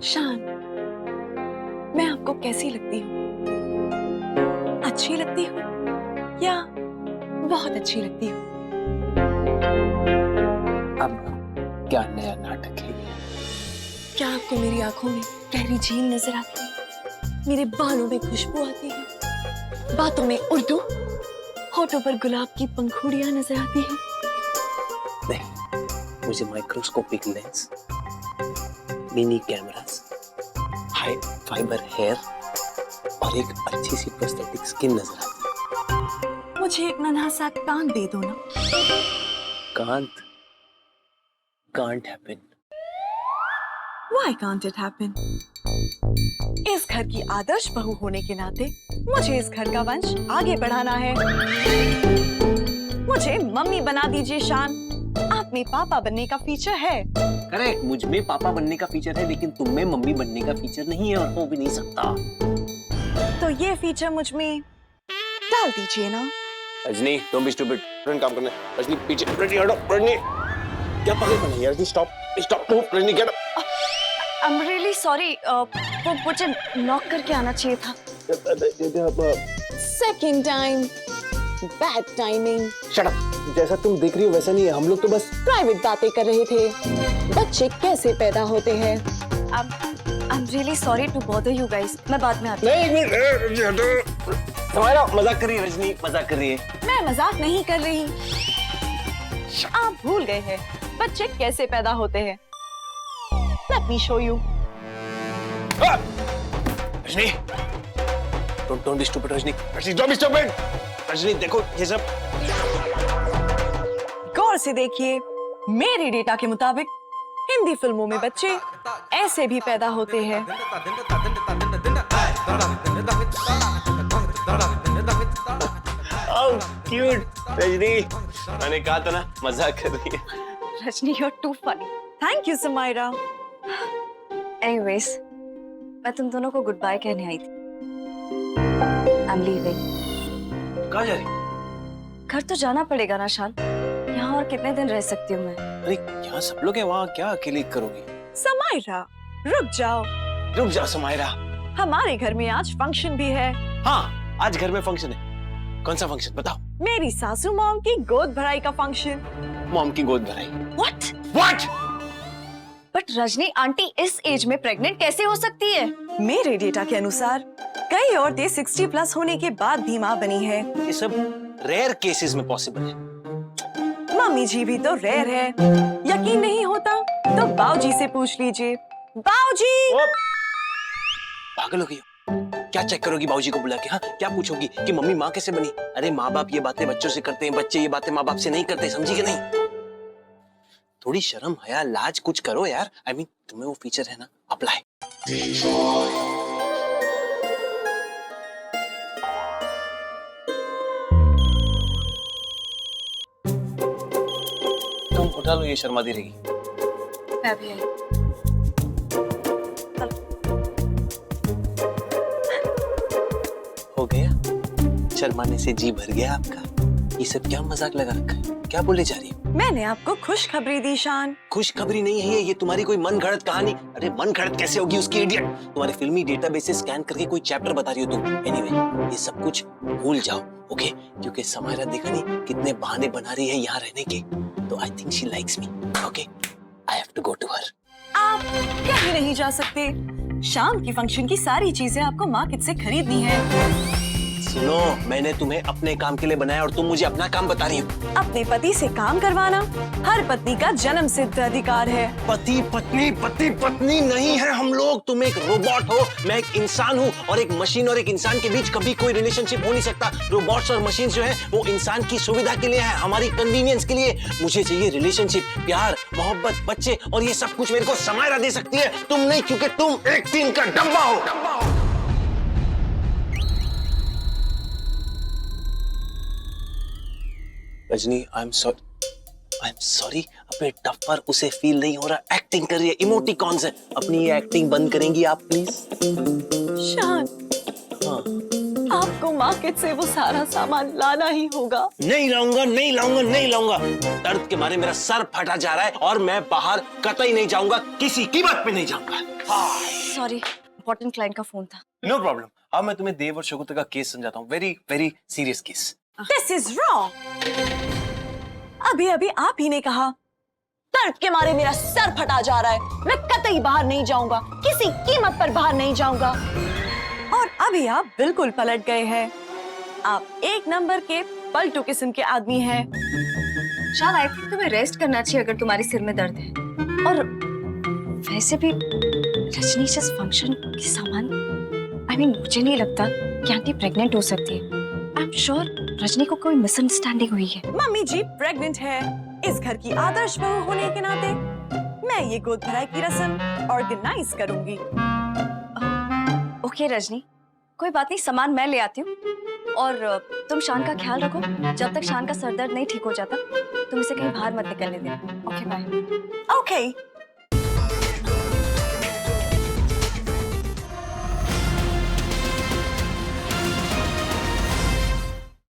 शान, मैं आपको कैसी लगती हूँ? अच्छी लगती हूँ या बहुत अच्छी लगती हूँ? अब क्या नया नाटक है? क्या आपको मेरी आंखों में गहरी झील नजर आती है? मेरे बालों में खुशबू आती है? बातों में उर्दू? होठों पर गुलाब की पंखुड़ियां नजर आती हैं? नहीं, मुझे microscopic lens, mini cameras, high fibre hair और एक अच्छी सी प्रोस्थेटिक स्किन नजर आती है। मुझे एक नन्हा सा कान दे दो ना। Can't happen. Why can't it happen? इस घर की आदर्श बहू होने के नाते मुझे इस घर का वंश आगे बढ़ाना है। मुझे मम्मी बना दीजिए शान। आप में पापा बनने का फीचर है। करेक्ट, मुझ में पापा बनने का फीचर है, लेकिन तुम में मम्मी बनने का फीचर नहीं है और हो भी नहीं सकता। तो ये फीचर मुझ में डाल दीजिए ना। Rajni, don't be stupid. तुरंत काम करना है। रजनी पीछे, रजनी हटो, रजनी। क्या पागल बना यार? Rajni stop, stop, Rajni get up. I'm really sorry. वो मुझे नॉक करके आना चाहिए था। Second time. Bad timing. Shut up. जैसा तुम देख रही हो वैसा नहीं है, हम लोग तो बस प्राइवेट बातें कर रहे थे। बच्चे कैसे पैदा होते हैं? I'm really sorry to bother you guys. मैं बाद में आती हूँ। नहीं, एक मिनट, रजनी हटो। तुम्हारा मजाक कर रही है रजनी, मजाक कर रही है। मैं मजाक नहीं कर रही। आप भूल गए हैं बच्चे कैसे पैदा होते हैं। Let me show you. Rajni, don't be stupid Rajni. Rajni don't be stupid. Rajni देखो ये सब। गौर से देखिए, मेरे डेटा के मुताबिक हिंदी फिल्मों में बच्चे ऐसे भी पैदा होते हैं। How cute, Rajni. मैंने कहा था ना मजाक कर रही है। Rajni, you're too funny. Thank you, Samaira. Anyways, मैं तुम दोनों को गुड बाय कहने आई थी। I'm leaving. कहाँ जा रही? घर तो जाना पड़ेगा ना शान। यहाँ और कितने दिन रह सकती हूँ मैं? अरे यहाँ सब लोग हैं, वहाँ क्या अकेले करोगी? समायरा, रुक जाओ। रुक जा समायरा। हमारे घर में आज फंक्शन भी है। हाँ, आज घर में फंक्शन है। कौन सा फंक्शन बताओ? मेरी सासू मॉम की गोद भराई का फंक्शन। मॉम की गोद भराई। What? What? But Rajni aunty इस एज में प्रेग्नेंट कैसे हो सकती है? मेरे डेटा के अनुसार कई औरतें 60 प्लस होने के बाद भी माँ बनी है। ये सब रेयर केसेस में पॉसिबल है। मम्मी जी भी तो रेयर है। यकीन नहीं होता तो बाऊजी से पूछ लीजिए। बाऊजी! पागल हो गई हो? क्या चेक करोगी बाबूजी को बुला के? हाँ, क्या पूछोगी कि मम्मी माँ कैसे बनी? अरे माँ बाप ये बातें बच्चों से करते हैं, बच्चे ये बातें माँ बाप से नहीं करते, समझी कि नहीं? थोड़ी शर्म हया लाज कुछ करो यार। I mean, तुम्हें वो फीचर है ना, अप्लाई। तुम उठा लो, ये शर्मा दी रहेगी। मैं भी आई। हो गया? शर्माने से जी भर गया आपका? ये सब क्या मजाक लगा रखा है? क्या बोले जा रही है? मैंने आपको खुशखबरी दी शान। खुशखबरी नहीं है ये तुम्हारी कोई मन गढ़ंत कहानी। अरे मन गढ़ंत कैसे होगी उसकी इडियट? तुम्हारे फिल्मी डेटाबेस से स्कैन करके कोई चैप्टर बता रही हो तुम। एनीवे, ये सब कुछ भूल जाओ, ओके? क्योंकि समायरा देखा नहीं कितने बहाने बना रही है यहाँ रहने के। तो I think she likes me, okay? I have to go to her. आप कहीं नहीं जा सकते। शाम की फंक्शन की सारी चीजें आपको मार्केट से खरीदनी है। सुनो, मैंने तुम्हें अपने काम के लिए बनाया और तुम मुझे अपना काम बता रही हो। अपने पति से काम करवाना हर पत्नी का जन्म सिद्ध अधिकार है। पति पत्नी नहीं है हम लोग। तुम एक रोबोट हो, मैं एक इंसान हूँ, और एक मशीन और एक इंसान के बीच कभी कोई रिलेशनशिप हो नहीं सकता। रोबोट्स और मशीन जो है वो इंसान की सुविधा के लिए है, हमारी कन्वीनियंस के लिए। मुझे चाहिए रिलेशनशिप, प्यार, मोहब्बत, बच्चे, और ये सब कुछ मेरे को समायरा दे सकती है, तुम नहीं, क्योंकि तुम एक टीन का डब्बा हो। Rajni, I am sorry. अपने टफ पर उसे फील नहीं हो रहा, एक्टिंग कर रही है, इमोटिकॉन्स है। अपनी ये एक्टिंग बंद करेंगी आप प्लीज? शान, हाँ, आप आपको मार्केट से वो सारा सामान लाना ही होगा। नहीं लाऊंगा, नहीं लाऊंगा, नहीं लाऊंगा। दर्द के मारे मेरा सर फटा जा रहा है और मैं बाहर कतई नहीं जाऊंगा, किसी कीमत पे नहीं जाऊंगा। सॉरी, इम्पोर्टेंट क्लाइंट का फोन था। No problem. अब मैं तुम्हें देव और शकुंतला का केस समझाता हूँ। Very very serious case. This is wrong. अभी अभी आप ही ने कहा दर्द के मारे मेरा सर फटा जा रहा है, मैं कतई बाहर नहीं जाऊंगा, किसी कीमत पर बाहर नहीं जाऊंगा। और अभी आप बिल्कुल पलट गए हैं। आप एक नंबर के पलटू किस्म के आदमी हैं। शान, आई थिंक तुम्हें रेस्ट करना चाहिए अगर तुम्हारे सिर में दर्द है। और वैसे भी रजनी जिस फंक्शन की सामान, मुझे नहीं लगता कि आंटी प्रेग्नेंट हो सकती है। आई एम श्योर रजनी को कोई मिसअंडरस्टैंडिंग हुई है। मम्मी जी प्रेग्नेंट है। इस घर की आदर्श बहू होने के नाते मैं ये गोद भराई की रस्म ऑर्गेनाइज करूंगी। ओके रजनी, कोई बात नहीं, सामान मैं ले आती हूँ। और तुम शान का ख्याल रखो। जब तक शान का सर दर्द नहीं ठीक हो जाता तुम इसे कहीं बाहर मत निकलने देना। Okay bye. ओके